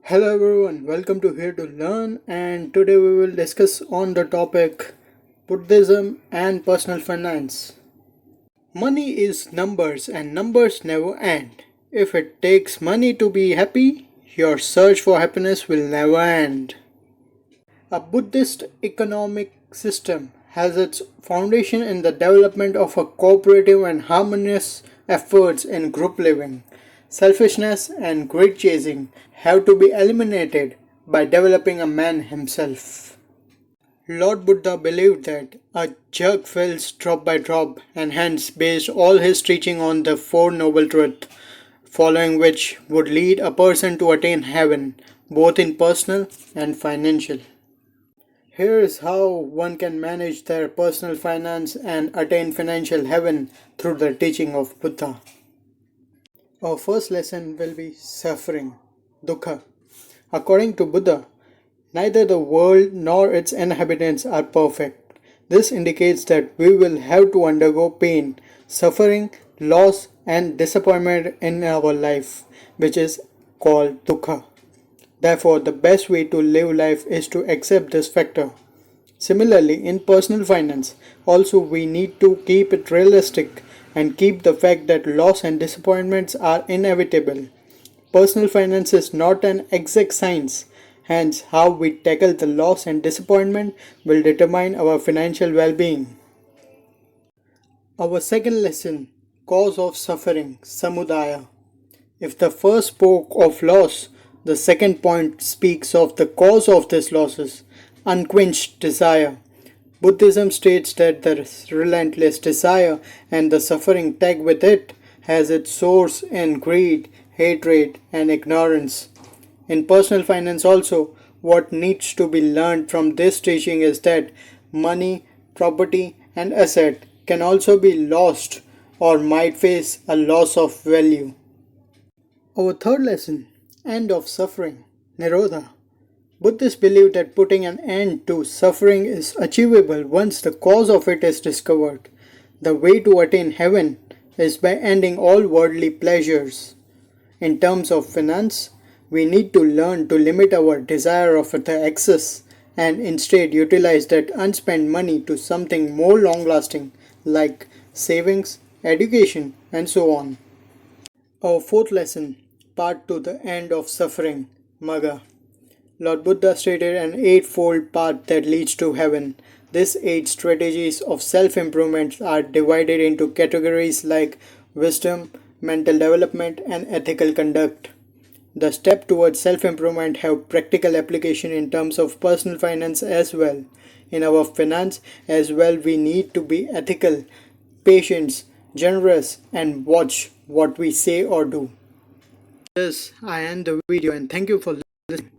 Hello everyone, welcome to Here to Learn, and today we will discuss on the topic Buddhism and personal finance. Money is numbers and numbers never end. If it takes money to be happy, your search for happiness will never end. A Buddhist economic system has its foundation in the development of a cooperative and harmonious efforts in group living. Selfishness and greed chasing have to be eliminated by developing a man himself. Lord Buddha believed that a jug fills drop by drop and hence based all his teaching on the Four Noble Truths, following which would lead a person to attain heaven, both in personal and financial. Here is how one can manage their personal finance and attain financial heaven through the teaching of Buddha. Our first lesson will be suffering, dukkha. According to Buddha, neither the world nor its inhabitants are perfect. This indicates that we will have to undergo pain, suffering, loss, and disappointment in our life, which is called dukkha. Therefore, the best way to live life is to accept this factor. Similarly, in personal finance, also we need to keep it realistic and keep the fact that loss and disappointments are inevitable. Personal finance is not an exact science, hence, how we tackle the loss and disappointment will determine our financial well being. Our second lesson, cause of suffering, samudaya. If the first spoke of loss, the second point speaks of the cause of these losses, unquenched desire. Buddhism states that the relentless desire and the suffering tagged with it has its source in greed, hatred, and ignorance. In personal finance also, what needs to be learned from this teaching is that money, property, and asset can also be lost or might face a loss of value. Our third lesson, end of suffering, Nirodha. Buddhists believe that putting an end to suffering is achievable once the cause of it is discovered. The way to attain heaven is by ending all worldly pleasures. In terms of finance, we need to learn to limit our desire of the excess and instead utilize that unspent money to something more long lasting like savings, education, and so on. Our fourth lesson, part to the end of suffering, Magga. Lord Buddha stated an eightfold path that leads to heaven. These eight strategies of self improvement are divided into categories like wisdom, mental development, and ethical conduct. The steps towards self improvement have practical application in terms of personal finance as well. In our finance as well, we need to be ethical, patient, generous, and watch what we say or do. Yes, I end the video and thank you for listening.